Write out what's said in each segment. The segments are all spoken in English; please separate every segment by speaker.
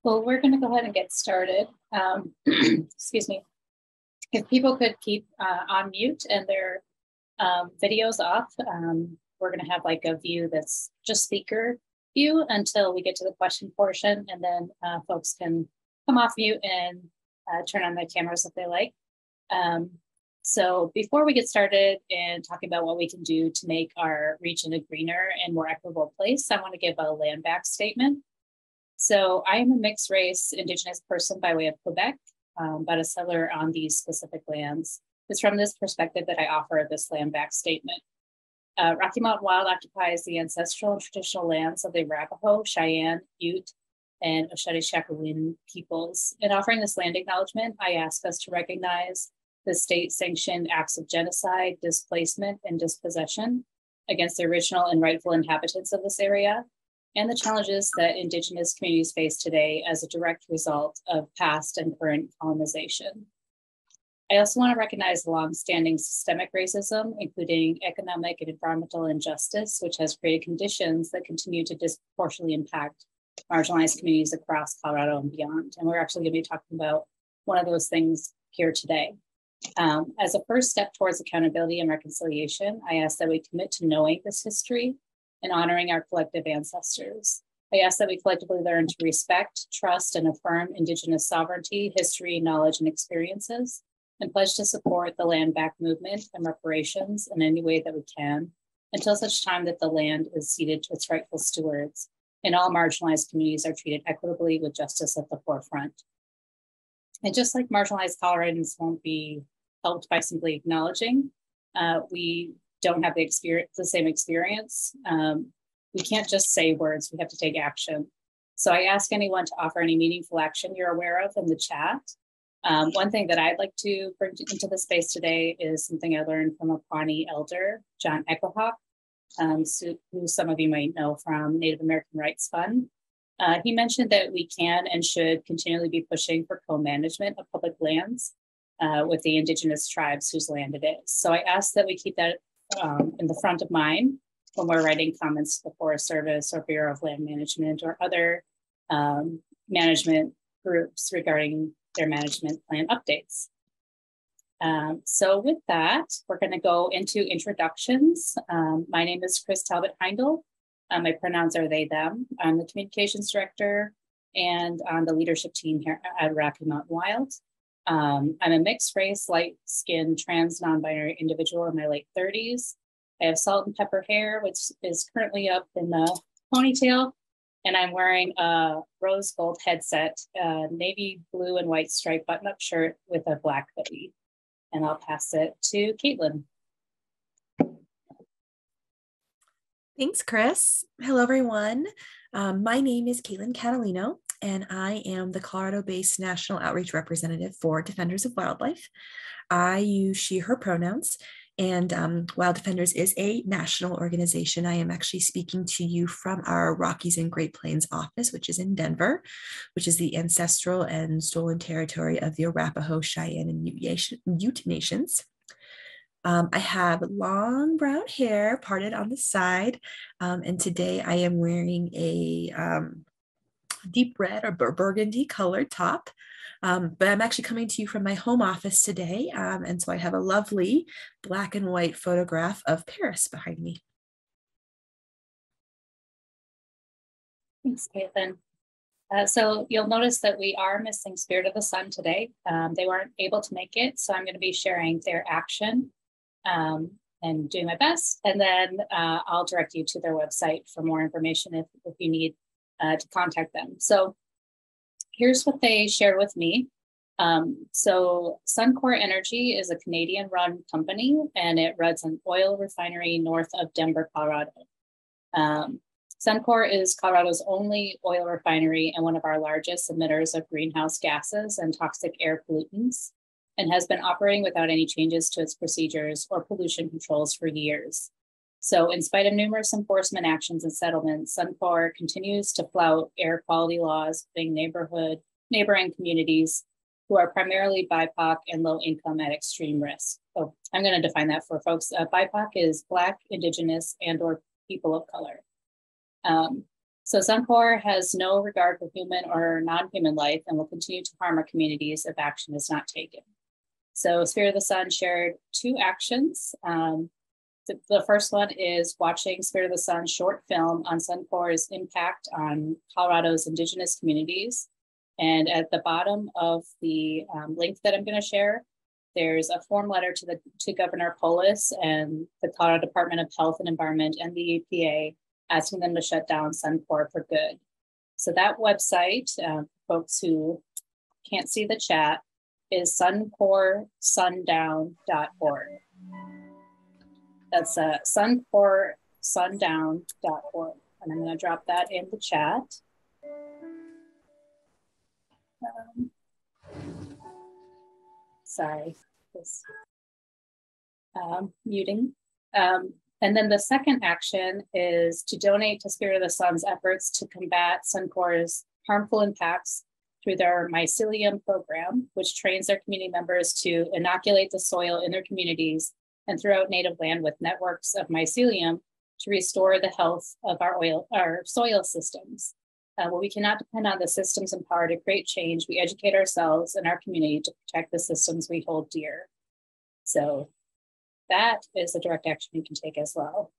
Speaker 1: Well, we're going to go ahead and get started. Excuse me. If people could keep on mute and their videos off, we're going to have like a view that's just speaker view until we get to the question portion, and then folks can come off mute and turn on their cameras if they like. So before we get started and talking about what we can do to make our region a greener and more equitable place, I want to give a land back statement. So I am a mixed race Indigenous person by way of Quebec, but a settler on these specific lands. It's from this perspective that I offer this land back statement. Rocky Mountain Wild occupies the ancestral and traditional lands of the Arapaho, Cheyenne, Ute, and Oshodi-Shakowin peoples. In offering this land acknowledgement, I ask us to recognize the state-sanctioned acts of genocide, displacement, and dispossession against the original and rightful inhabitants of this area, and the challenges that Indigenous communities face today as a direct result of past and current colonization. I also want to recognize the longstanding systemic racism, including economic and environmental injustice, which has created conditions that continue to disproportionately impact marginalized communities across Colorado and beyond. And we're actually going to be talking about one of those things here today. As a first step towards accountability and reconciliation, I ask that we commit to knowing this history and honoring our collective ancestors. I ask that we collectively learn to respect, trust, and affirm Indigenous sovereignty, history, knowledge, and experiences, and pledge to support the land back movement and reparations in any way that we can, until such time that the land is ceded to its rightful stewards, and all marginalized communities are treated equitably with justice at the forefront. And just like marginalized Coloradans won't be helped by simply acknowledging, we don't have the same experience. We can't just say words, we have to take action. So I ask anyone to offer any meaningful action you're aware of in the chat. One thing that I'd like to bring into the space today is something I learned from a Pawnee elder, John Echohawk, who some of you might know from Native American Rights Fund. He mentioned that we can and should continually be pushing for co-management of public lands with the Indigenous tribes whose land it is. So I ask that we keep that in the front of mind when we're writing comments to the Forest Service or Bureau of Land Management or other management groups regarding their management plan updates. So with that, we're going to go into introductions. My name is Chris Talbot Heindel. My pronouns are they, them. I'm the communications director and on the leadership team here at Rocky Mountain Wild. I'm a mixed race, light skinned, trans, non-binary individual in my late 30s. I have salt and pepper hair, which is currently up in the ponytail. And I'm wearing a rose gold headset, navy blue and white striped button-up shirt with a black hoodie. And I'll pass it to Caitlin.
Speaker 2: Thanks, Chris. Hello, everyone. My name is Caitlin Catalino, and I am the Colorado-based National Outreach Representative for Defenders of Wildlife. I use she, her pronouns, and Wild Defenders is a national organization. I am actually speaking to you from our Rockies and Great Plains office, which is in Denver, which is the ancestral and stolen territory of the Arapaho, Cheyenne, and Ute nations. I have long brown hair parted on the side, and today I am wearing a deep red or burgundy colored top, but I'm actually coming to you from my home office today, and so I have a lovely black and white photograph of Paris behind me.
Speaker 1: Thanks, Caitlin. So you'll notice that we are missing Spirit of the Sun today. They weren't able to make it, so I'm going to be sharing their action and doing my best. And then I'll direct you to their website for more information if you need to contact them. So here's what they shared with me. So Suncor Energy is a Canadian-run company, and it runs an oil refinery north of Denver, Colorado. Suncor is Colorado's only oil refinery and one of our largest emitters of greenhouse gases and toxic air pollutants, and has been operating without any changes to its procedures or pollution controls for years. So in spite of numerous enforcement actions and settlements, Suncor continues to flout air quality laws, putting neighboring communities who are primarily BIPOC and low income at extreme risk. So I'm going to define that for folks. BIPOC is Black, Indigenous, and or people of color. So Suncor has no regard for human or non-human life and will continue to harm our communities if action is not taken. So Spirit of the Sun shared 2 actions. The first one is watching Spirit of the Sun short film on Suncor's impact on Colorado's Indigenous communities. And at the bottom of the link that I'm going to share, there's a form letter to Governor Polis and the Colorado Department of Health and Environment and the EPA asking them to shut down Suncor for good. So that website, folks who can't see the chat, is suncorsundown.org. That's suncorsundown.org. And I'm going to drop that in the chat. Sorry, just muting. And then the second action is to donate to Spirit of the Sun's efforts to combat Suncor's harmful impacts through their mycelium program, which trains their community members to inoculate the soil in their communities and throughout native land with networks of mycelium to restore the health of our soil systems. Well, we cannot depend on the systems and power to create change. We educate ourselves and our community to protect the systems we hold dear. So that is a direct action you can take as well.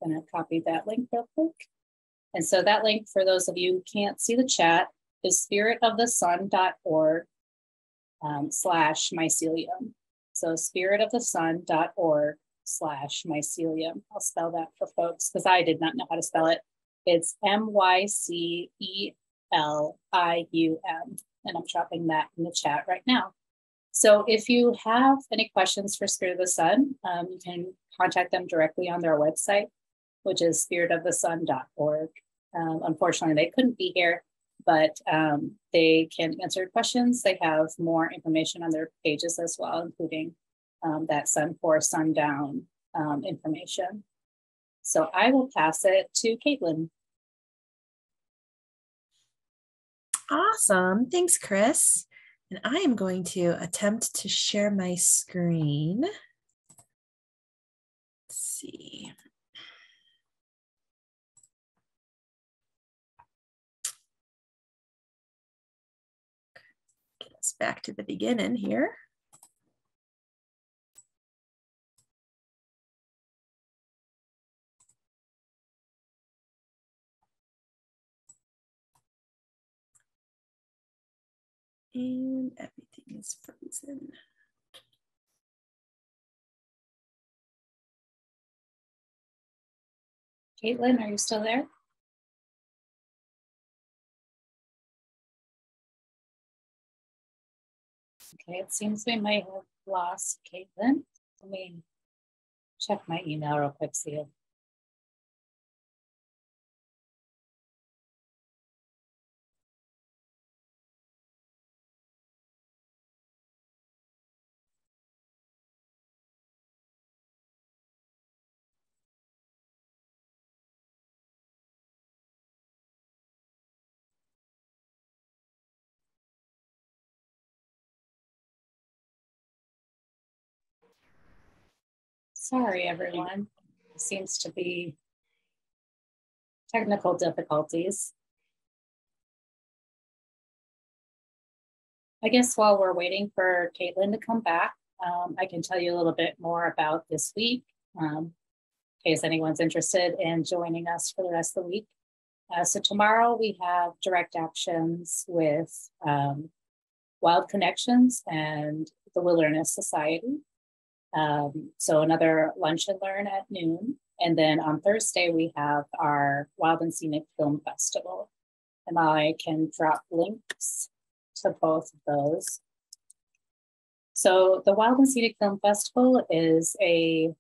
Speaker 1: I'm going to copy that link real quick. And so that link, for those of you who can't see the chat, is spiritofthesun.org /mycelium. So spiritofthesun.org/mycelium. I'll spell that for folks because I did not know how to spell it. It's mycelium, and I'm dropping that in the chat right now. So if you have any questions for Spirit of the Sun, you can contact them directly on their website, which is spiritofthesun.org. Unfortunately, they couldn't be here, but they can answer questions. They have more information on their pages as well, including that Suncor Sundown information. So I will pass it to Caitlin.
Speaker 2: Awesome. Thanks, Chris. And I am going to attempt to share my screen. Let's see. Get us back to the beginning here. And everything is frozen.
Speaker 1: Caitlin, are you still there? Okay, it seems we might have lost Caitlin. Let me check my email real quick, see if sorry, everyone. It seems to be technical difficulties. I guess while we're waiting for Caitlin to come back, I can tell you a little bit more about this week, in case anyone's interested in joining us for the rest of the week. So tomorrow we have direct actions with Wild Connections and the Wilderness Society. So another lunch and learn at noon. And then on Thursday, we have our Wild and Scenic Film Festival. And I can drop links to both of those. So the Wild and Scenic Film Festival is a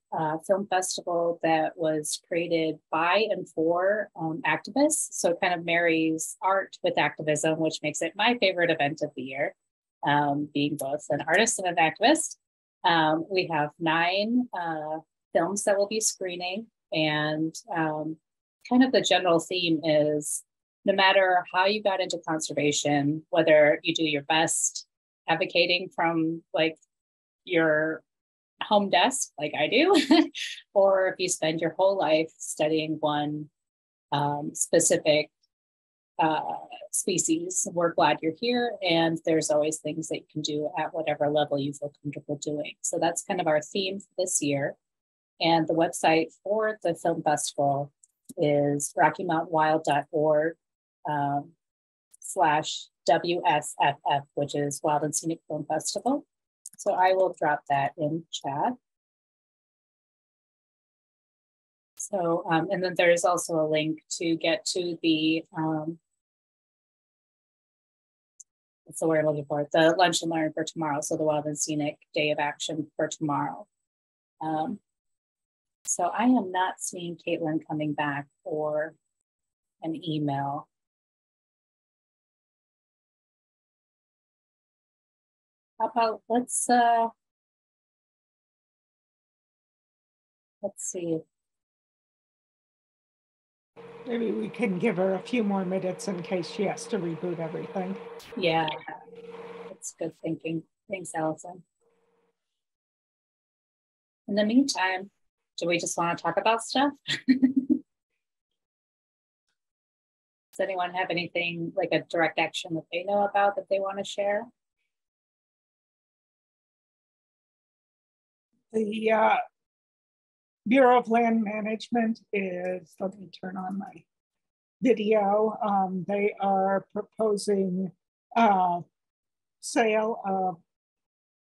Speaker 1: film festival that was created by and for activists. So it kind of marries art with activism, which makes it my favorite event of the year, being both an artist and an activist. We have 9 films that we'll be screening, and kind of the general theme is no matter how you got into conservation, whether you do your best advocating from like your home desk, like I do, or if you spend your whole life studying one specific species, we're glad you're here. And there's always things that you can do at whatever level you feel comfortable doing. So that's kind of our theme for this year. And the website for the film festival is rockymountainwild.org /WSFF, which is Wild and Scenic Film Festival. So I will drop that in chat. So, and then there's also a link to get to the, what's the word I'm looking for? The lunch and learn for tomorrow. So the Wild and Scenic Day of Action for tomorrow. So I am not seeing Caitlin coming back or an email. How about let's see.
Speaker 3: Maybe we can give her a few more minutes in case she has to reboot everything.
Speaker 1: Yeah, that's good thinking. Thanks, Allison. In the meantime, do we just want to talk about stuff? Does anyone have anything like a direct action that they know about that they want to share?
Speaker 3: The Bureau of Land Management is, let me turn on my video. They are proposing sale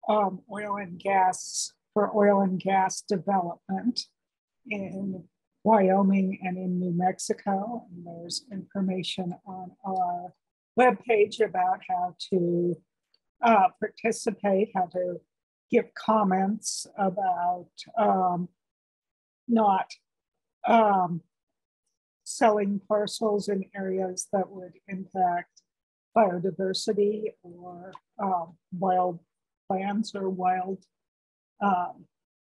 Speaker 3: of oil and gas for oil and gas development in Wyoming and in New Mexico. And there's information on our webpage about how to participate, how to give comments about not selling parcels in areas that would impact biodiversity or wild plants or wild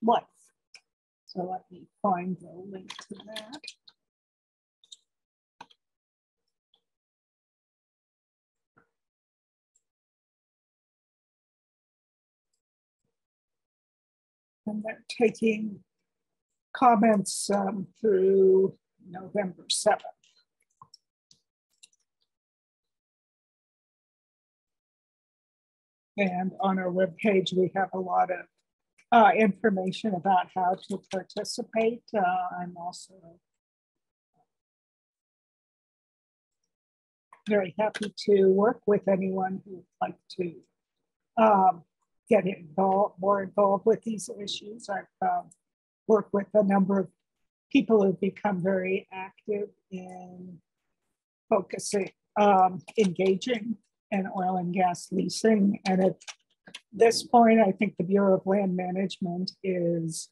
Speaker 3: life. So let me find the link to that. And they're taking comments through November 7th. And on our webpage, we have a lot of information about how to participate. I'm also very happy to work with anyone who would like to get more involved with these issues. I've worked with a number of people who've become very active in focusing, engaging in oil and gas leasing. And at this point, I think the Bureau of Land Management is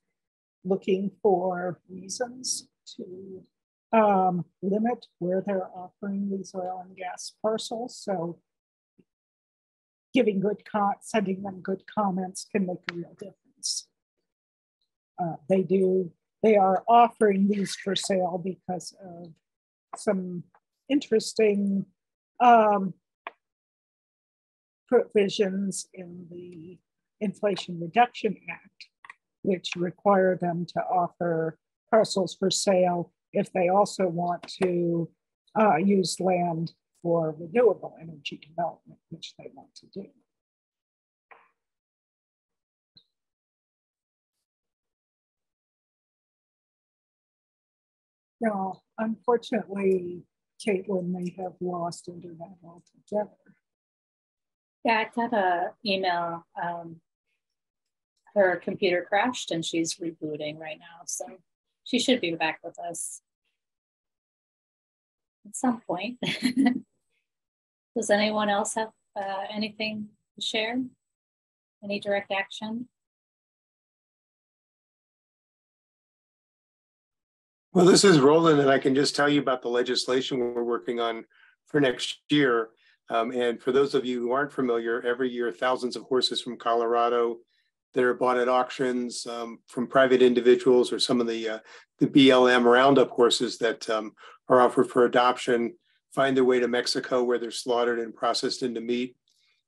Speaker 3: looking for reasons to limit where they're offering these oil and gas parcels. So sending them good comments can make a real difference. They are offering these for sale because of some interesting provisions in the Inflation Reduction Act, which require them to offer parcels for sale if they also want to use land for renewable energy development, which they want to do. Now, unfortunately, Caitlin may have lost internet altogether.
Speaker 1: Yeah, I got an email. Her computer crashed and she's rebooting right now. So she should be back with us at some point. Does anyone else have anything to share? Any direct action?
Speaker 4: Well, this is Roland, and I can just tell you about the legislation we're working on for next year. And for those of you who aren't familiar, every year, thousands of horses from Colorado that are bought at auctions from private individuals or some of the BLM roundup horses that are offered for adoption find their way to Mexico, where they're slaughtered and processed into meat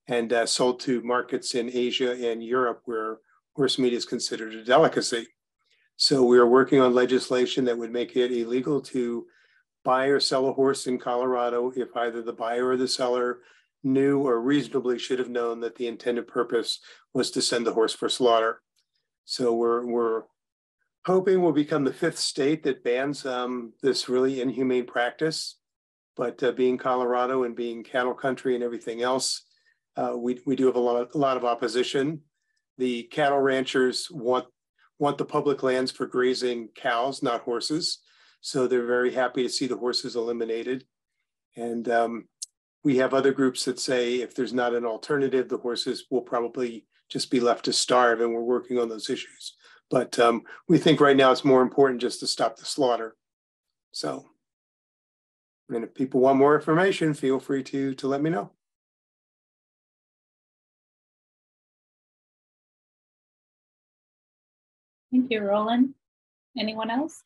Speaker 4: and sold to markets in Asia and Europe, where horse meat is considered a delicacy. So we are working on legislation that would make it illegal to buy or sell a horse in Colorado if either the buyer or the seller knew or reasonably should have known that the intended purpose was to send the horse for slaughter. So we're hoping we'll become the 5th state that bans this really inhumane practice. But being Colorado and being cattle country and everything else, we do have a lot of opposition. The cattle ranchers want the public lands for grazing cows, not horses. So they're very happy to see the horses eliminated. And we have other groups that say if there's not an alternative, the horses will probably just be left to starve, and we're working on those issues. But we think right now it's more important just to stop the slaughter. So, and if people want more information, feel free to let me know.
Speaker 1: Thank you, Roland. Anyone else?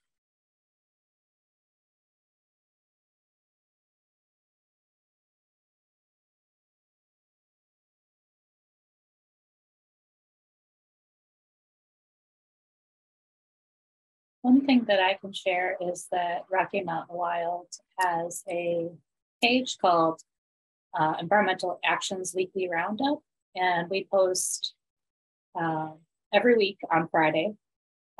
Speaker 1: One thing that I can share is that Rocky Mountain Wild has a page called Environmental Actions Weekly Roundup, and we post every week on Friday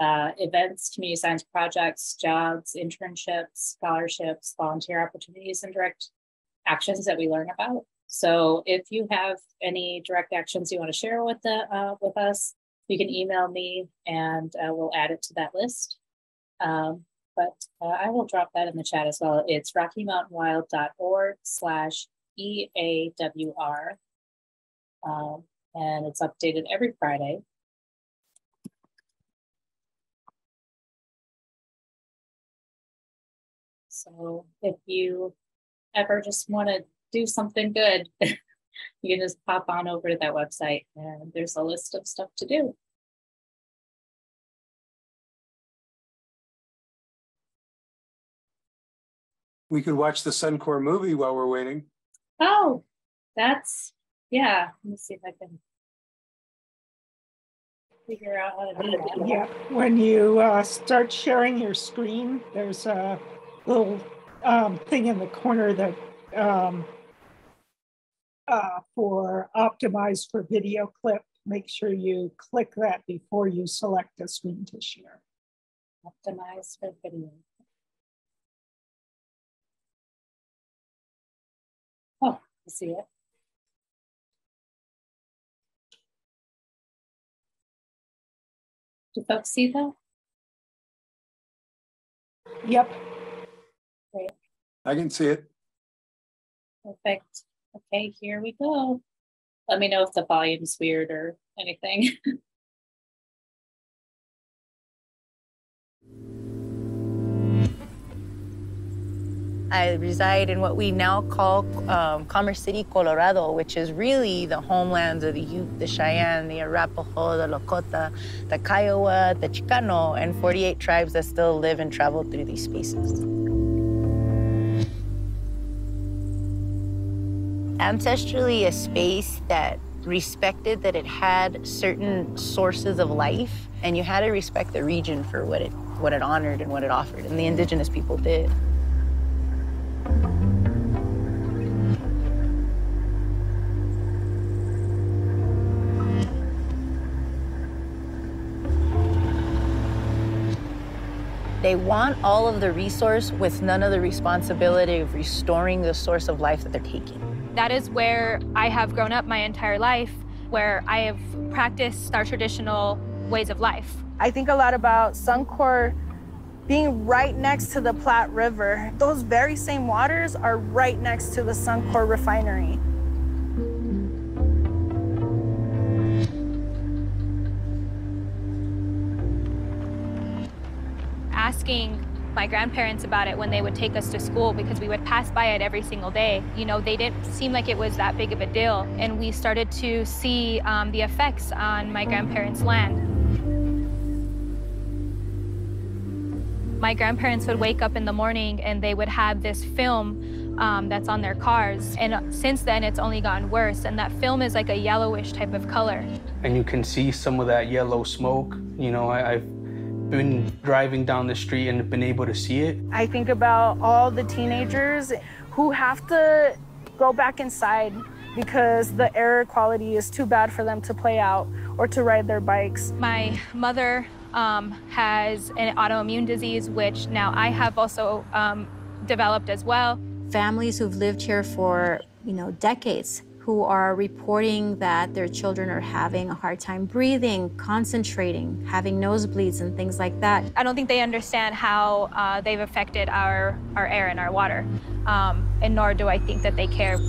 Speaker 1: events, community science projects, jobs, internships, scholarships, volunteer opportunities, and direct actions that we learn about. So if you have any direct actions you want to share with us, you can email me and we'll add it to that list. But I will drop that in the chat as well. It's rockymountainwild.org/EAWR. And it's updated every Friday. So if you ever just want to do something good, you can just pop on over to that website and there's a list of stuff to do.
Speaker 4: We could watch the Suncor movie while we're waiting.
Speaker 1: Oh, that's, yeah. Let me see if I can figure out how to do that.
Speaker 3: Yeah, when you start sharing your screen, there's a little thing in the corner that for optimized for video clip. Make sure you click that before you select a screen to share.
Speaker 1: Optimized for video. Oh, I see it. Do folks see that?
Speaker 3: Yep.
Speaker 1: Great.
Speaker 4: I can see it.
Speaker 1: Perfect. Okay, here we go. Let me know if the volume's weird or anything.
Speaker 5: I reside in what we now call Commerce City, Colorado, which is really the homelands of the Ute, the Cheyenne, the Arapaho, the Lakota, the Kiowa, the Chicano, and 48 tribes that still live and travel through these spaces. Ancestrally, a space that respected that it had certain sources of life, and you had to respect the region for what it honored and what it offered, and the indigenous people did. They want all of the resource with none of the responsibility of restoring the source of life that they're taking.
Speaker 6: That is where I have grown up my entire life, where I have practiced our traditional ways of life.
Speaker 7: I think a lot about Suncor being right next to the Platte River. Those very same waters are right next to the Suncor refinery.
Speaker 6: Asking my grandparents about it when they would take us to school, because we would pass by it every single day. You know, they didn't seem like it was that big of a deal. And we started to see the effects on my grandparents' land. My grandparents would wake up in the morning and they would have this film that's on their cars. And since then, it's only gotten worse. And that film is like a yellowish type of color.
Speaker 8: And you can see some of that yellow smoke. You know, I've been driving down the street and been able to see it.
Speaker 7: I think about all the teenagers who have to go back inside because the air quality is too bad for them to play out or to ride their bikes.
Speaker 6: My mother has an autoimmune disease, which now I have also developed as well.
Speaker 9: Families who've lived here for, decades, who are reporting that their children are having a hard time breathing, concentrating, having nosebleeds and things like that.
Speaker 6: I don't think they understand how they've affected our air and our water, and nor do I think that they care.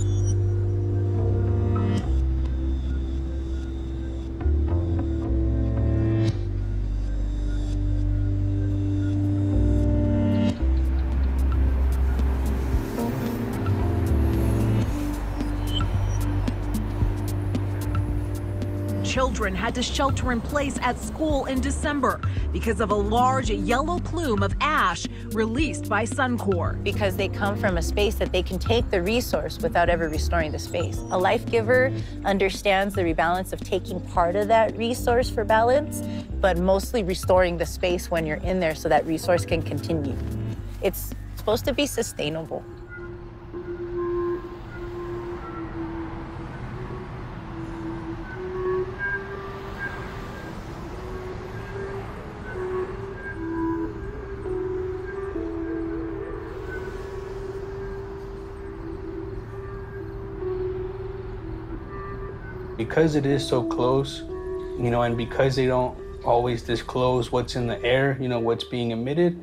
Speaker 10: Children had to shelter in place at school in December because of a large yellow plume of ash released by Suncor.
Speaker 5: Because they come from a space that they can take the resource without ever restoring the space. A life giver understands the rebalance of taking part of that resource for balance, but mostly restoring the space when you're in there so that resource can continue. It's supposed to be sustainable.
Speaker 8: Because it is so close, and because they don't always disclose what's in the air, what's being emitted,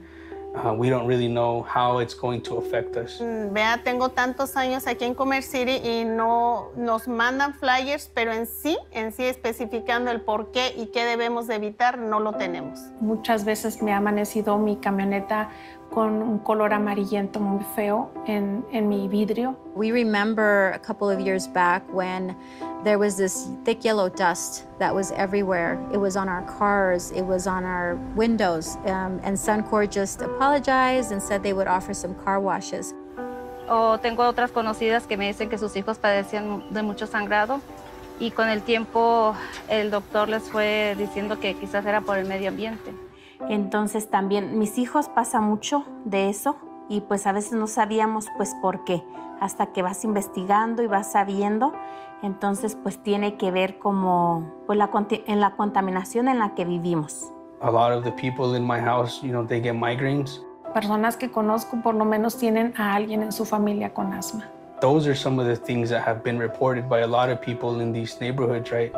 Speaker 8: we don't really know how it's going to affect us.
Speaker 11: Vea, tengo tantos años aquí en Commerce City y no nos mandan flyers, pero en sí especificando el por qué y qué debemos de evitar, no lo tenemos.
Speaker 7: Muchas veces me ha amanecido mi camioneta con un color amarillento muy feo en mi vidrio.
Speaker 9: We remember a couple of years back when there was this thick yellow dust that was everywhere. It was on our cars, it was on our windows, and Suncor just apologized and said they would offer some car washes.
Speaker 12: Tengo otras conocidas que me dicen que sus hijos padecían de mucho sangrado y con el tiempo el doctor les fue diciendo que quizás era por el medio ambiente.
Speaker 13: Entonces también mis hijos pasa mucho de eso y pues a veces no sabíamos pues por qué, hasta que vas investigando y vas sabiendo, entonces pues tiene que ver como pues en la contaminación en la que vivimos.
Speaker 8: A lot of the people in my house, they get migraines.
Speaker 7: Personas que conozco por lo menos tienen a alguien en su familia con asma.
Speaker 8: Those are some of the things that have been reported by a lot of people in these neighborhoods, right?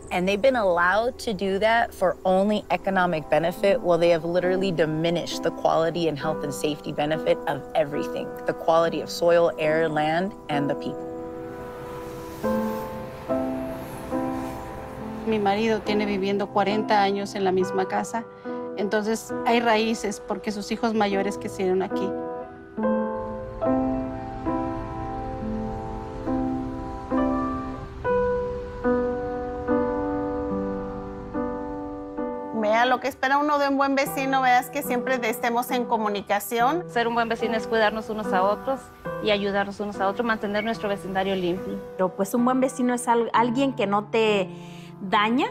Speaker 5: And they've been allowed to do that for only economic benefit while they have literally diminished the quality and health and safety benefit of everything, the quality of soil, air, land, and the people.
Speaker 12: Mi marido tiene viviendo 40 años en la misma casa, entonces hay raíces porque sus hijos mayores crecieron aquí.
Speaker 11: Lo que espera uno de un buen vecino es que siempre estemos en comunicación.
Speaker 12: Ser un buen vecino es cuidarnos unos a otros y ayudarnos unos a otros, mantener nuestro vecindario limpio.
Speaker 13: Pero pues un buen vecino es alguien que no te daña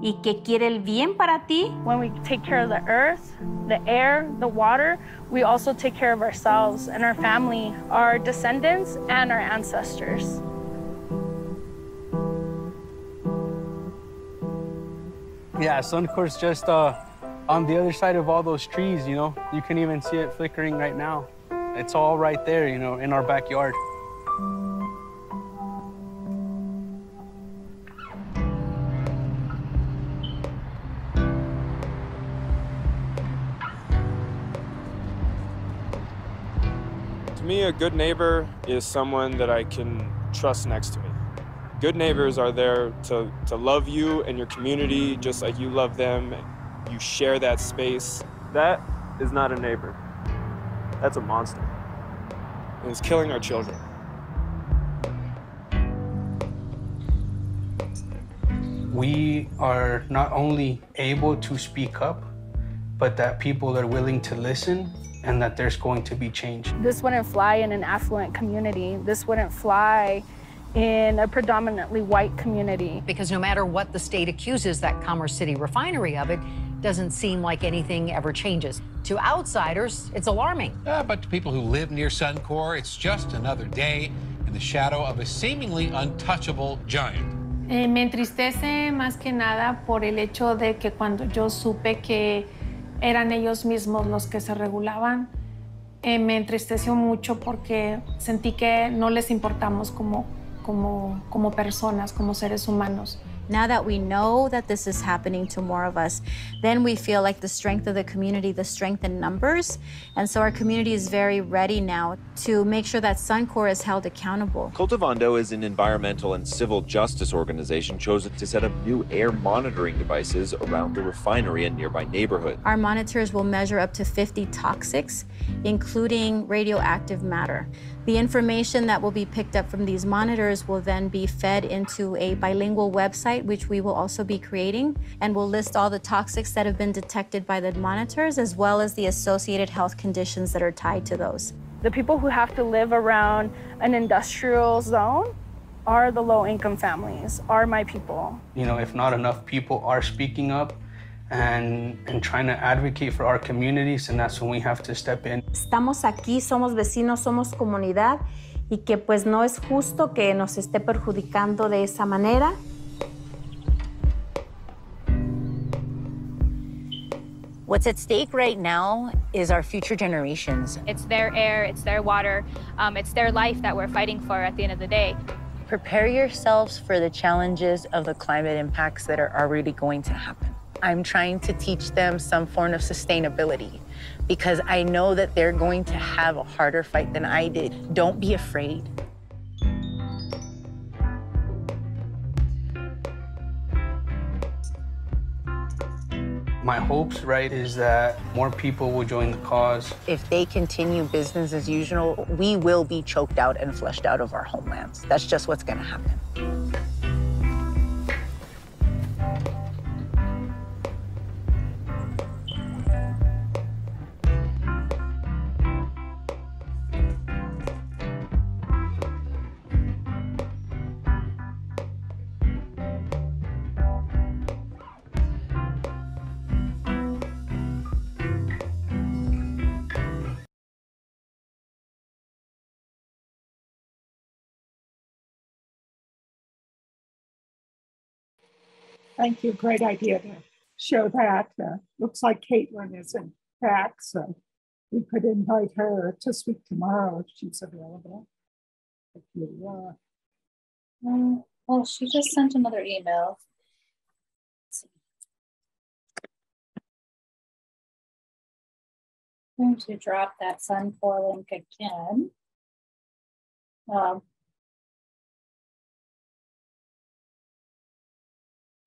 Speaker 13: y que quiere el bien para ti.
Speaker 7: When we take care of the earth, the air, the water, we also take care of ourselves and our family, our descendants and our ancestors.
Speaker 8: Yeah, Suncor's just on the other side of all those trees, You can even see it flickering right now. It's all right there, in our backyard.
Speaker 14: To me, a good neighbor is someone that I can trust next to me. Good neighbors are there to love you and your community just like you love them. You share that space. That is not a neighbor. That's a monster. And it's killing our children.
Speaker 8: We are not only able to speak up, but that people are willing to listen and that there's going to be change.
Speaker 7: This wouldn't fly in an affluent community. This wouldn't fly in a predominantly white community.
Speaker 15: Because no matter what the state accuses that Commerce City refinery of, it doesn't seem like anything ever changes. To outsiders, it's alarming.
Speaker 16: But to people who live near Suncor, it's just another day in the shadow of a seemingly untouchable giant.
Speaker 17: Me entristece más que nada por el hecho de que cuando yo supe que eran ellos mismos los que se regulaban, me entristeció mucho porque sentí que no les importamos como personas, como seres humanos.
Speaker 9: Now that we know that this is happening to more of us, then we feel like the strength of the community, the strength in numbers. And so our community is very ready now to make sure that Suncor is held accountable.
Speaker 18: Cultivando is an environmental and civil justice organization chosen to set up new air monitoring devices around the refinery and nearby neighborhoods.
Speaker 9: Our monitors will measure up to 50 toxics, including radioactive matter. The information that will be picked up from these monitors will then be fed into a bilingual website, which we will also be creating, and will list all the toxics that have been detected by the monitors, as well as the associated health conditions that are tied to those.
Speaker 7: The people who have to live around an industrial zone are the low-income families, are my people.
Speaker 8: You know, if not enough people are speaking up and trying to advocate for our communities, and that's when we have to step in.
Speaker 13: Estamos aquí, somos vecinos, somos comunidad, y que pues no es justo que nos esté perjudicando de esa manera.
Speaker 5: What's at stake right now is our future generations.
Speaker 6: It's their air, it's their water, it's their life that we're fighting for at the end of the day.
Speaker 5: Prepare yourselves for the challenges of the climate impacts that are already going to happen. I'm trying to teach them some form of sustainability because I know that they're going to have a harder fight than I did. Don't be afraid.
Speaker 8: My hopes, right, is that more people will join the cause.
Speaker 5: If they continue business as usual, we will be choked out and flushed out of our homelands. That's just what's going to happen.
Speaker 3: Thank you. Great idea to show that. Looks like Caitlin is in back, so we could invite her to speak tomorrow if she's available. If you,
Speaker 1: well, she just sent another email. I'm going to drop that Suncor link again.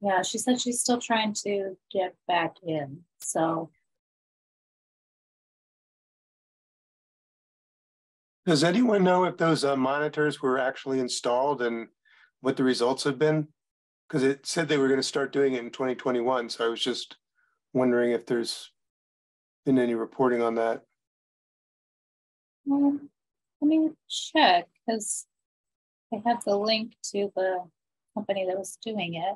Speaker 1: Yeah, she said she's still trying to get back in, so.
Speaker 4: Does anyone know if those monitors were actually installed and what the results have been? Because it said they were going to start doing it in 2021, so I was just wondering if there's been any reporting on that.
Speaker 1: Let me check, because I have the link to the company that was doing it.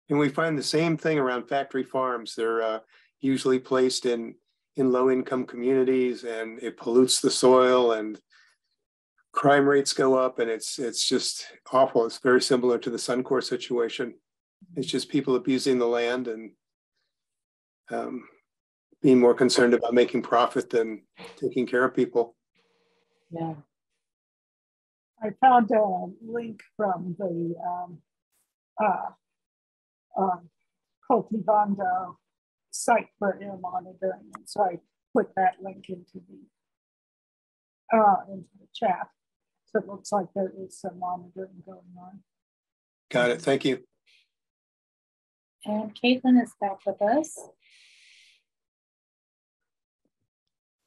Speaker 4: And we find the same thing around factory farms. They're usually placed in low-income communities, and it pollutes the soil, and crime rates go up, and it's just awful. It's very similar to the Suncor situation. It's just people abusing the land and being more concerned about making profit than taking care of people.
Speaker 3: Yeah. I found a link from the Cultivando site for air monitoring, and so I put that link into the chat. So it looks like there is some monitoring going on.
Speaker 4: Got it. Thank you.
Speaker 1: And Caitlin is back with us.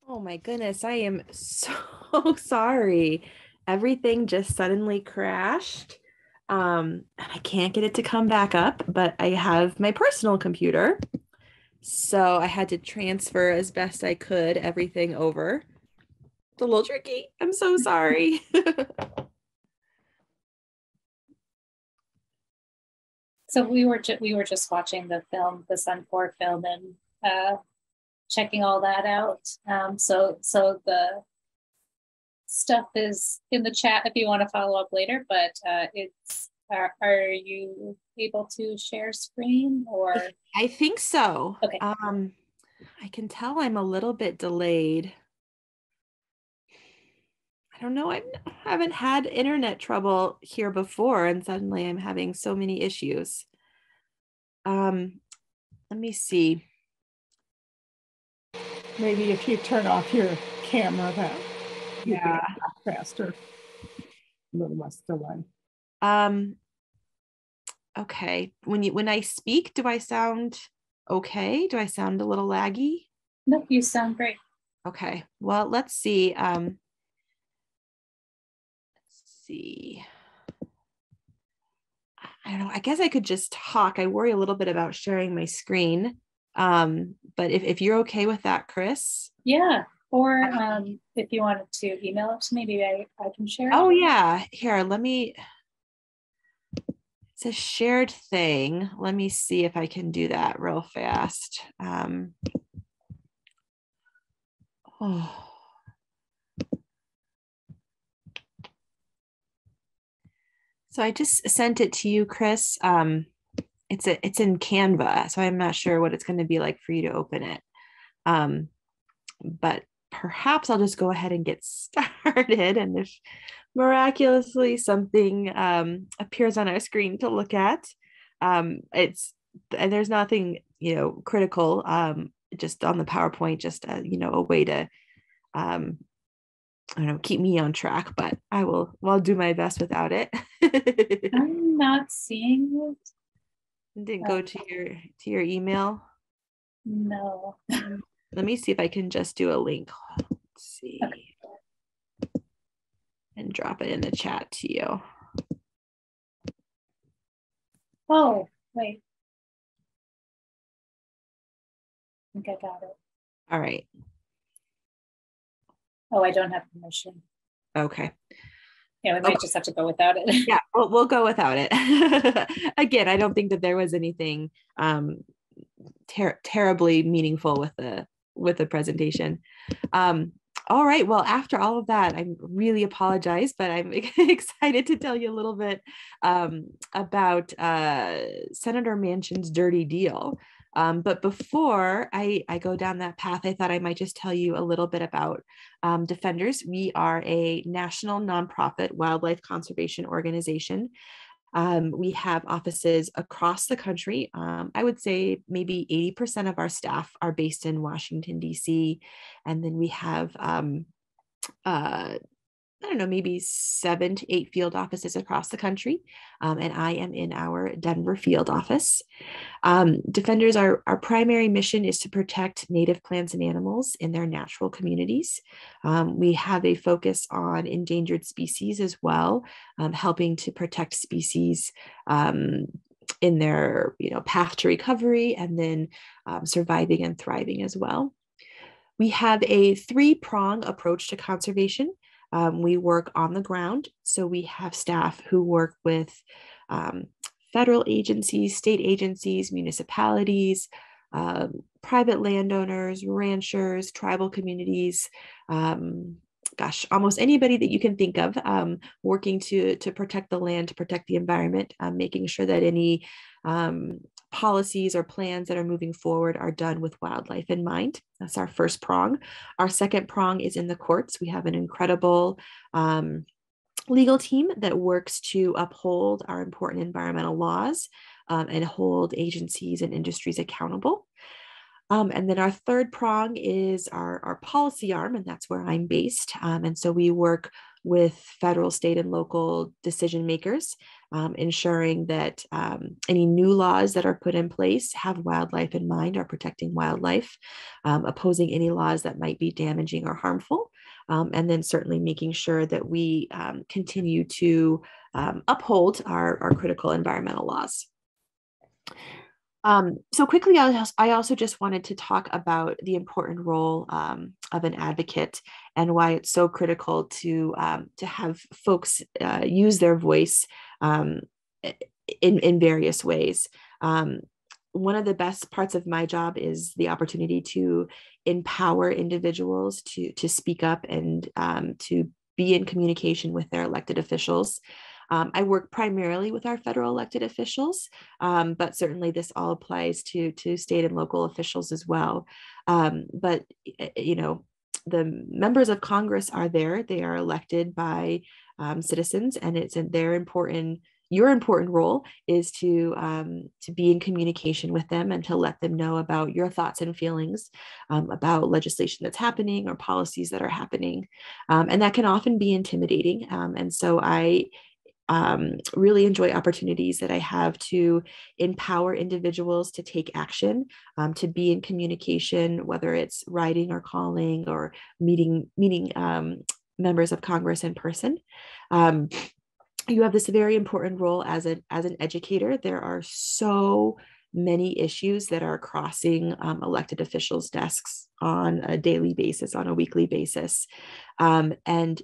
Speaker 2: Oh my goodness, I am so sorry. Everything just suddenly crashed. And I can't get it to come back up, but I have my personal computer. So I had to transfer as best I could everything over. It's a little tricky. I'm so sorry.
Speaker 1: So we were just watching the film, the Suncor film, and checking all that out. So the stuff is in the chat if you want to follow up later. But are you able to share screen or?
Speaker 2: I think so.
Speaker 1: Okay.
Speaker 2: I can tell I'm a little bit delayed. I don't know. I haven't had internet trouble here before, and suddenly I'm having so many issues. Let me see.
Speaker 3: Maybe if you turn off your camera, that
Speaker 2: yeah,
Speaker 3: faster, a little less delay.
Speaker 2: Okay. When I speak, do I sound okay? Do I sound a little laggy?
Speaker 1: No, you sound great.
Speaker 2: Okay. Well, let's see. Let's see. I don't know. I guess I could just talk. I worry a little bit about sharing my screen. But if you're okay with that, Chris.
Speaker 1: Yeah. Or if you wanted to email it to me, maybe I can share it.
Speaker 2: Oh yeah. Here, let me. It's a shared thing. Let me see if I can do that real fast. Oh. So I just sent it to you, Chris. It's in Canva, so I'm not sure what it's going to be like for you to open it. But perhaps I'll just go ahead and get started. And if miraculously something appears on our screen to look at, there's nothing critical. Just on the PowerPoint, just a way to I don't know, keep me on track, but I'll do my best without it.
Speaker 1: I'm not seeing it.
Speaker 2: Didn't go to your email?
Speaker 1: No.
Speaker 2: Let me see if I can just do a link. Let's see. Okay. And drop it in the chat to you.
Speaker 1: Oh, wait. I think I got it.
Speaker 2: All right.
Speaker 1: Oh, I don't have permission.
Speaker 2: Okay.
Speaker 1: Yeah, we might just have to go without it.
Speaker 2: Yeah, we'll go without it. Again, I don't think that there was anything terribly meaningful with the presentation. All right. Well, after all of that, I really apologize, but I'm excited to tell you a little bit about Senator Manchin's dirty deal. But before I go down that path, I thought I might just tell you a little bit about Defenders. We are a national nonprofit wildlife conservation organization. We have offices across the country. I would say maybe 80% of our staff are based in Washington, D.C. And then we have, I don't know, maybe 7 to 8 field offices across the country. And I am in our Denver field office. Defenders, our primary mission is to protect native plants and animals in their natural communities. We have a focus on endangered species as well, helping to protect species in their path to recovery, and then surviving and thriving as well. We have a 3-prong approach to conservation. We work on the ground. So we have staff who work with federal agencies, state agencies, municipalities, private landowners, ranchers, tribal communities, almost anybody that you can think of, working to protect the land, to protect the environment, making sure that any policies or plans that are moving forward are done with wildlife in mind. That's our first prong. Our second prong is in the courts. We have an incredible legal team that works to uphold our important environmental laws and hold agencies and industries accountable. And then our third prong is our policy arm, and that's where I'm based. And so we work with federal, state, and local decision makers, ensuring that any new laws that are put in place have wildlife in mind, are protecting wildlife, opposing any laws that might be damaging or harmful, and then certainly making sure that we continue to uphold our critical environmental laws. So quickly, I also just wanted to talk about the important role of an advocate and why it's so critical to have folks use their voice in various ways. One of the best parts of my job is the opportunity to empower individuals to speak up and to be in communication with their elected officials. I work primarily with our federal elected officials, but certainly this all applies to state and local officials as well. But you know, the members of Congress are there. They are elected by citizens, and it's in their important. Your important role is to be in communication with them and to let them know about your thoughts and feelings about legislation that's happening or policies that are happening. And that can often be intimidating. And so I really enjoy opportunities that I have to empower individuals to take action, to be in communication, whether it's writing or calling or meeting members of Congress in person. You have this very important role as an educator. There are so many issues that are crossing elected officials' desks on a daily basis, on a weekly basis. And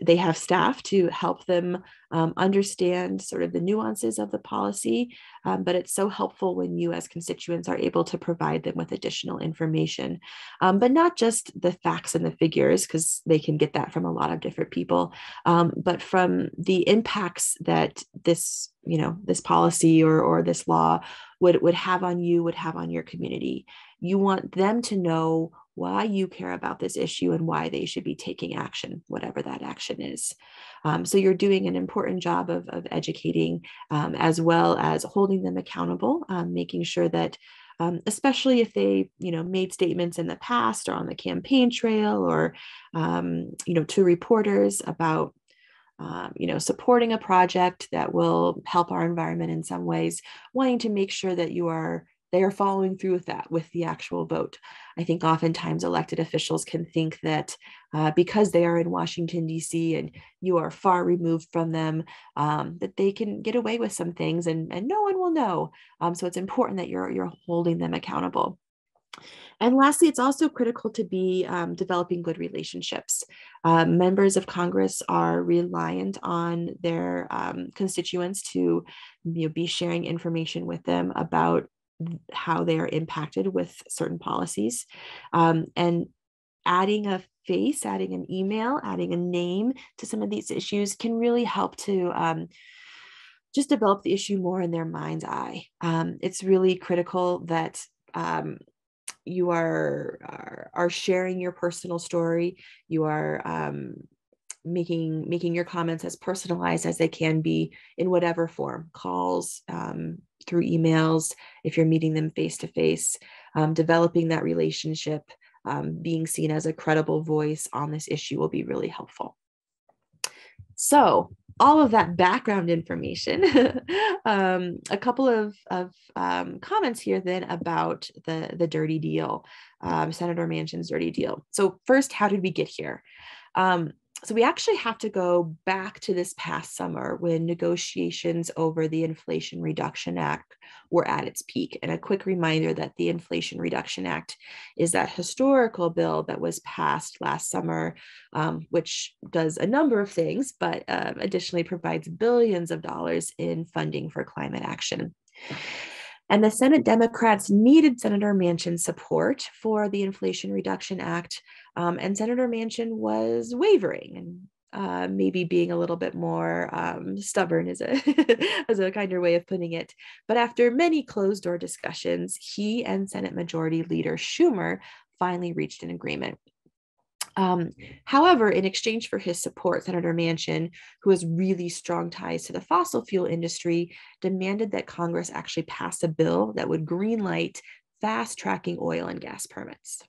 Speaker 2: they have staff to help them understand sort of the nuances of the policy, but it's so helpful when you as constituents are able to provide them with additional information, but not just the facts and the figures, because they can get that from a lot of different people, but from the impacts that this policy or this law would have on you, would have on your community. You want them to know why you care about this issue and why they should be taking action, whatever that action is. So you're doing an important job of educating, as well as holding them accountable, making sure that, especially if they, made statements in the past or on the campaign trail or, to reporters about, supporting a project that will help our environment in some ways, wanting to make sure that they are following through with that, with the actual vote. I think oftentimes elected officials can think that because they are in Washington, D.C. and you are far removed from them, that they can get away with some things and no one will know. So it's important that you're holding them accountable. And lastly, it's also critical to be developing good relationships. Members of Congress are reliant on their constituents to be sharing information with them about how they are impacted with certain policies. And adding a face, adding an email, adding a name to some of these issues can really help to just develop the issue more in their mind's eye. It's really critical that you are sharing your personal story. You are making your comments as personalized as they can be in whatever form, calls, through emails, if you're meeting them face to face, developing that relationship, being seen as a credible voice on this issue will be really helpful. So all of that background information, a couple of comments here then about the dirty deal, Senator Manchin's dirty deal. So first, how did we get here? So we actually have to go back to this past summer when negotiations over the Inflation Reduction Act were at its peak. And a quick reminder that the Inflation Reduction Act is that historical bill that was passed last summer, which does a number of things, but additionally provides billions of dollars in funding for climate action. And the Senate Democrats needed Senator Manchin's support for the Inflation Reduction Act, and Senator Manchin was wavering and maybe being a little bit more stubborn is a kinder way of putting it. But after many closed-door discussions, he and Senate Majority Leader Schumer finally reached an agreement. However, in exchange for his support, Senator Manchin, who has really strong ties to the fossil fuel industry, demanded that Congress actually pass a bill that would greenlight fast-tracking oil and gas permits.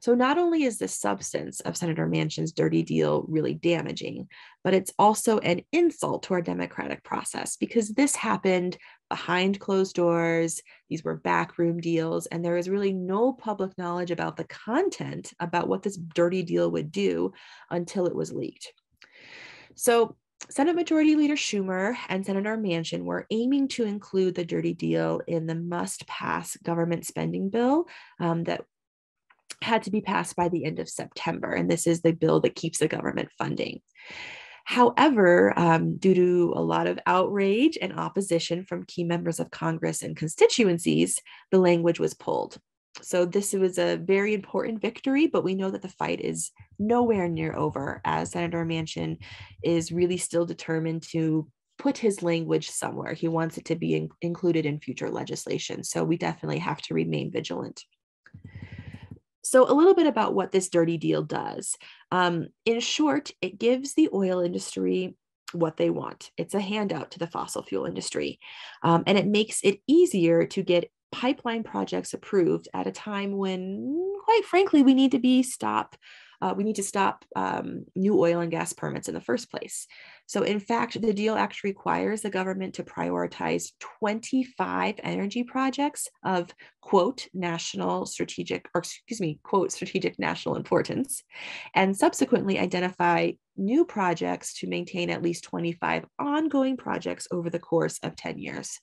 Speaker 2: So not only is the substance of Senator Manchin's dirty deal really damaging, but it's also an insult to our democratic process because this happened behind closed doors. These were backroom deals, and there was really no public knowledge about the content, about what this dirty deal would do until it was leaked. So Senate Majority Leader Schumer and Senator Manchin were aiming to include the dirty deal in the must-pass government spending bill that had to be passed by the end of September. And this is the bill that keeps the government funding. However, due to a lot of outrage and opposition from key members of Congress and constituencies, the language was pulled. So this was a very important victory, but we know that the fight is nowhere near over, as Senator Manchin is really still determined to put his language somewhere. He wants it to be included in future legislation. So we definitely have to remain vigilant. So a little bit about what this dirty deal does. In short, it gives the oil industry what they want. It's a handout to the fossil fuel industry, and it makes it easier to get pipeline projects approved at a time when, quite frankly, we need to stop new oil and gas permits in the first place. So in fact, the deal actually requires the government to prioritize 25 energy projects of quote strategic national importance, and subsequently identify new projects to maintain at least 25 ongoing projects over the course of 10 years.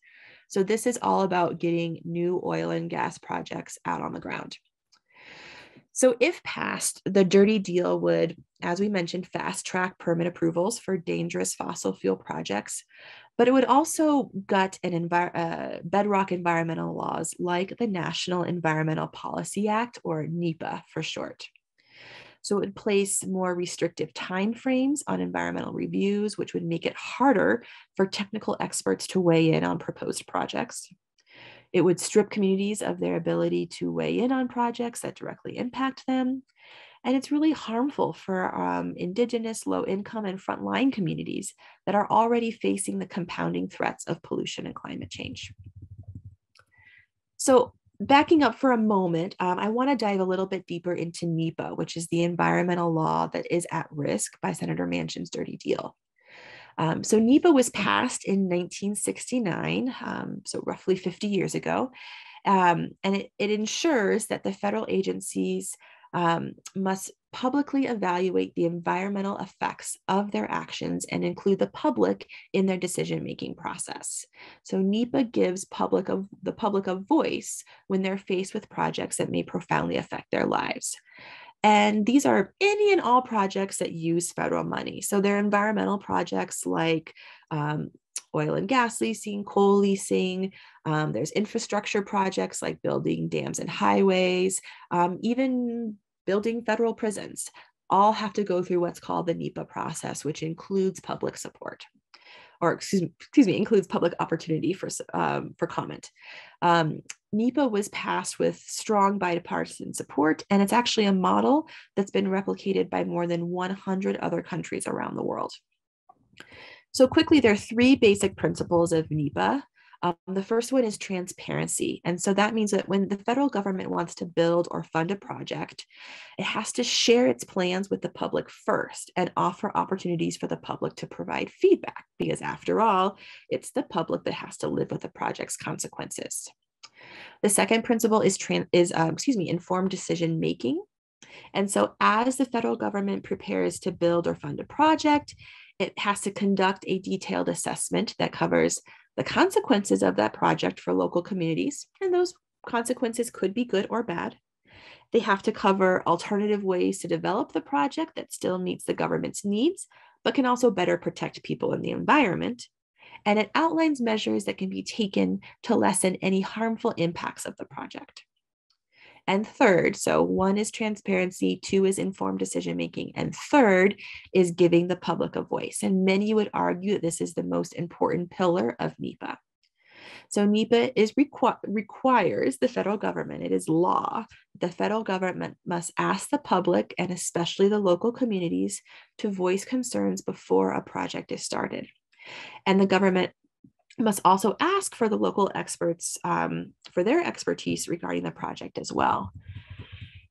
Speaker 2: So this is all about getting new oil and gas projects out on the ground. So if passed, the dirty deal would, as we mentioned, fast track permit approvals for dangerous fossil fuel projects, but it would also gut bedrock environmental laws like the National Environmental Policy Act, or NEPA for short. So it would place more restrictive timeframes on environmental reviews, which would make it harder for technical experts to weigh in on proposed projects. It would strip communities of their ability to weigh in on projects that directly impact them. And it's really harmful for Indigenous, low-income, and frontline communities that are already facing the compounding threats of pollution and climate change. So backing up for a moment, I want to dive a little bit deeper into NEPA, which is the environmental law that is at risk by Senator Manchin's dirty deal. So NEPA was passed in 1969, so roughly 50 years ago, and it ensures that the federal agencies must publicly evaluate the environmental effects of their actions and include the public in their decision-making process. So NEPA gives the public a voice when they're faced with projects that may profoundly affect their lives. And these are any and all projects that use federal money. So they're environmental projects like oil and gas leasing, coal leasing. There's infrastructure projects like building dams and highways, even building federal prisons. All have to go through what's called the NEPA process, which includes public support, or excuse me, includes public opportunity for comment. NEPA was passed with strong bipartisan support, and it's actually a model that's been replicated by more than 100 other countries around the world. So quickly, there are three basic principles of NEPA. The first one is transparency. And so that means that when the federal government wants to build or fund a project, it has to share its plans with the public first and offer opportunities for the public to provide feedback, because after all, it's the public that has to live with the project's consequences. The second principle is informed decision making. And so as the federal government prepares to build or fund a project, it has to conduct a detailed assessment that covers the consequences of that project for local communities, and those consequences could be good or bad. They have to cover alternative ways to develop the project that still meets the government's needs, but can also better protect people and the environment. And it outlines measures that can be taken to lessen any harmful impacts of the project. And third, so one is transparency, two is informed decision-making, and third is giving the public a voice. And many would argue that this is the most important pillar of NEPA. So NEPA requires the federal government, it is law, the federal government must ask the public, and especially the local communities, to voice concerns before a project is started. And the government must also ask for the local experts for their expertise regarding the project as well.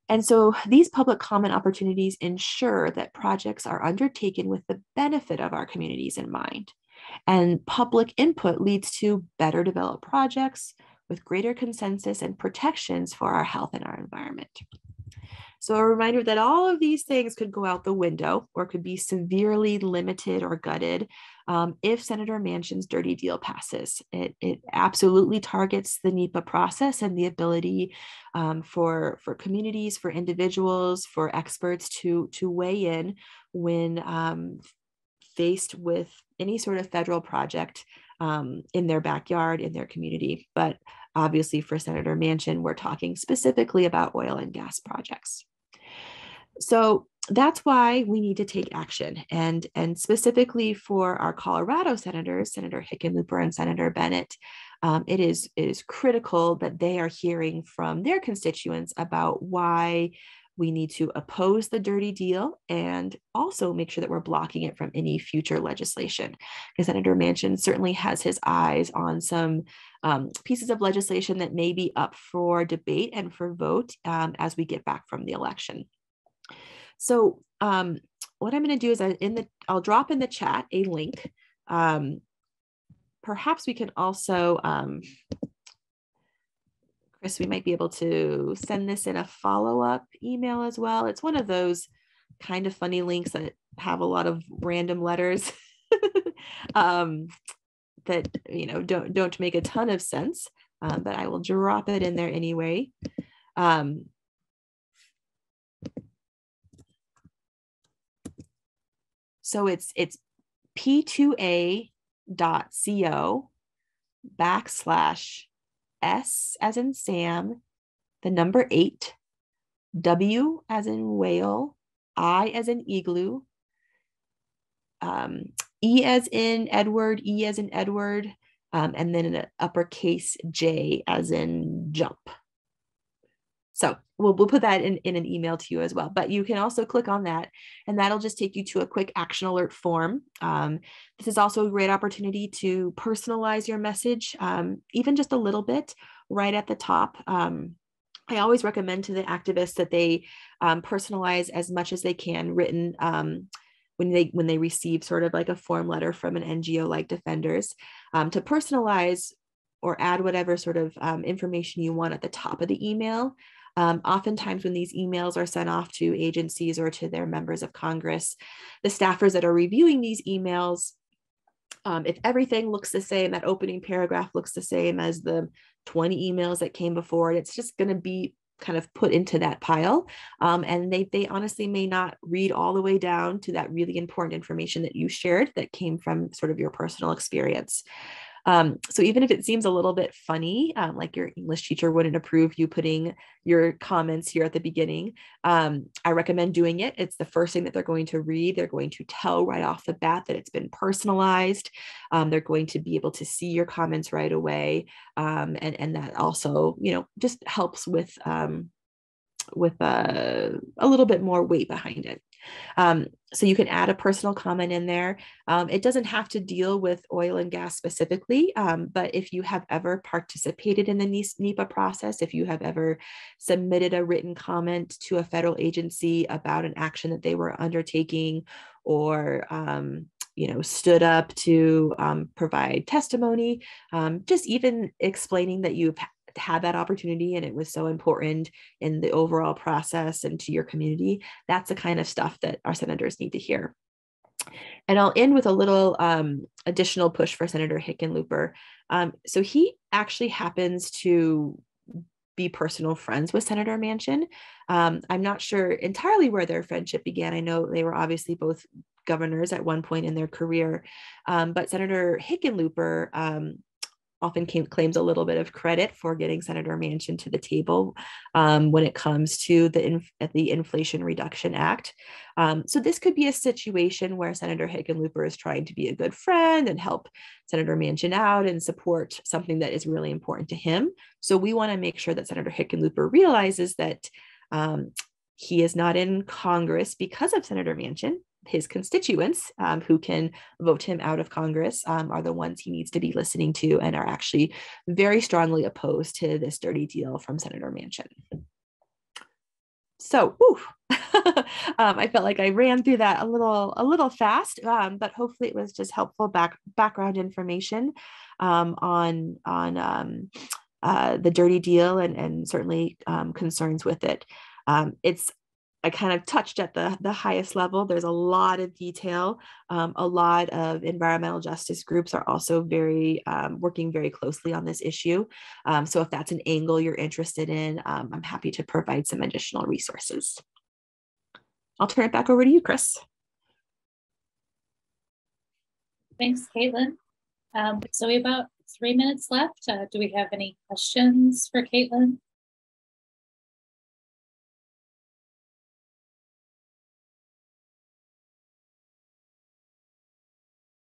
Speaker 2: And so these public comment opportunities ensure that projects are undertaken with the benefit of our communities in mind. And public input leads to better developed projects with greater consensus and protections for our health and our environment. So a reminder that all of these things could go out the window or could be severely limited or gutted if Senator Manchin's dirty deal passes. It absolutely targets the NEPA process and the ability for communities, for individuals, for experts to weigh in when faced with any sort of federal project in their backyard, in their community. But obviously for Senator Manchin, we're talking specifically about oil and gas projects. So that's why we need to take action. And specifically for our Colorado senators, Senator Hickenlooper and Senator Bennett, it is critical that they are hearing from their constituents about why we need to oppose the dirty deal and also make sure that we're blocking it from any future legislation. Because Senator Manchin certainly has his eyes on some pieces of legislation that may be up for debate and for vote as we get back from the election. So what I'm going to do is I'll drop in the chat a link. Perhaps we can also, Chris, we might be able to send this in a follow-up email as well. It's one of those kind of funny links that have a lot of random letters that don't make a ton of sense, but I will drop it in there anyway. So it's p2a.co/S as in Sam, the number 8, W as in whale, I as in igloo, E as in Edward, E as in Edward, and then an uppercase J as in jump. So we'll put that in an email to you as well, but you can also click on that and that'll just take you to a quick action alert form. This is also a great opportunity to personalize your message, even just a little bit right at the top. I always recommend to the activists that they personalize as much as they can written when they receive sort of like a form letter from an NGO like Defenders, to personalize or add whatever sort of information you want at the top of the email. Oftentimes when these emails are sent off to agencies or to their members of Congress, the staffers that are reviewing these emails, if everything looks the same, that opening paragraph looks the same as the 20 emails that came before it, it's just going to be kind of put into that pile. And they honestly may not read all the way down to that really important information that you shared that came from sort of your personal experience. So even if it seems a little bit funny, like your English teacher wouldn't approve you putting your comments here at the beginning, I recommend doing it. It's the first thing that they're going to read. They're going to tell right off the bat that it's been personalized. They're going to be able to see your comments right away. And that also, just helps with a little bit more weight behind it. So you can add a personal comment in there. It doesn't have to deal with oil and gas specifically, but if you have ever participated in the NEPA process, if you have ever submitted a written comment to a federal agency about an action that they were undertaking, or stood up to provide testimony, just even explaining that you've had that opportunity and it was so important in the overall process and to your community, that's the kind of stuff that our senators need to hear. And I'll end with a little additional push for Senator Hickenlooper. So he actually happens to be personal friends with Senator Manchin. I'm not sure entirely where their friendship began. I know they were obviously both governors at one point in their career, but Senator Hickenlooper often claims a little bit of credit for getting Senator Manchin to the table when it comes to the Inflation Reduction Act. So this could be a situation where Senator Hickenlooper is trying to be a good friend and help Senator Manchin out and support something that is really important to him. So we want to make sure that Senator Hickenlooper realizes that he is not in Congress because of Senator Manchin. His constituents who can vote him out of Congress are the ones he needs to be listening to and are actually very strongly opposed to this dirty deal from Senator Manchin. So, I felt like I ran through that a little fast, but hopefully it was just helpful background information on the dirty deal and certainly concerns with it. I kind of touched at the highest level. There's a lot of detail. A lot of environmental justice groups are also working very closely on this issue. So if that's an angle you're interested in, I'm happy to provide some additional resources. I'll turn it back over to you, Chris.
Speaker 1: Thanks, Caitlin. So we have about 3 minutes left. Do we have any questions for Caitlin?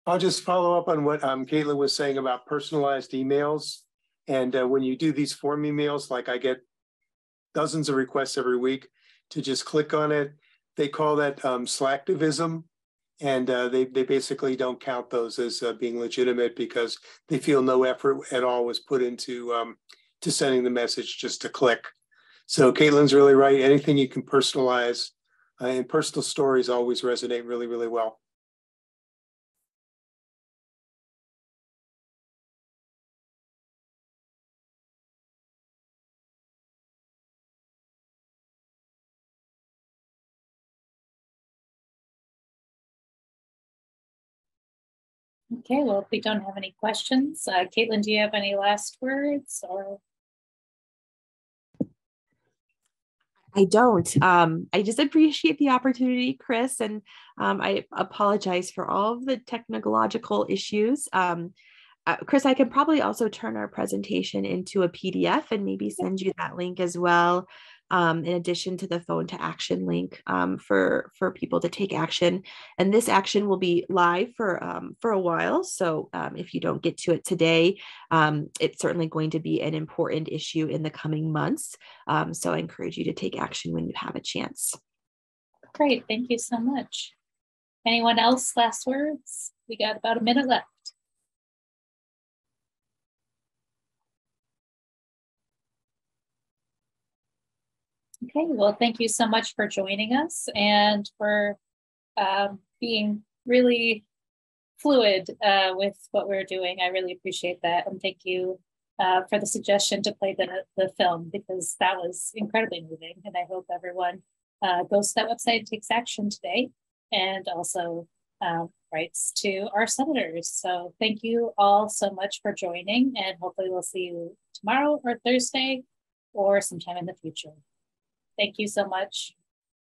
Speaker 4: I'll just follow up on what Caitlin was saying about personalized emails. And when you do these form emails, like I get dozens of requests every week to just click on it. They call that slacktivism. And they basically don't count those as being legitimate because they feel no effort at all was put into to sending the message just to click. So Caitlin's really right. Anything you can personalize and personal stories always resonate really, really well.
Speaker 1: Okay, well, if we don't have any questions, Caitlin, do you have any last words or?
Speaker 2: I don't. I just appreciate the opportunity, Chris, and I apologize for all of the technological issues. Chris, I can probably also turn our presentation into a PDF and maybe send you that link as well, in addition to the phone to action link for people to take action. And this action will be live for a while. So if you don't get to it today, it's certainly going to be an important issue in the coming months. So I encourage you to take action when you have a chance.
Speaker 1: Great, thank you so much. Anyone else, last words? We got about a minute left. Okay, well, thank you so much for joining us and for being really fluid with what we're doing. I really appreciate that. And thank you for the suggestion to play the film, because that was incredibly moving. And I hope everyone goes to that website and takes action today, and also writes to our senators. So thank you all so much for joining, and hopefully we'll see you tomorrow or Thursday or sometime in the future. Thank you so much.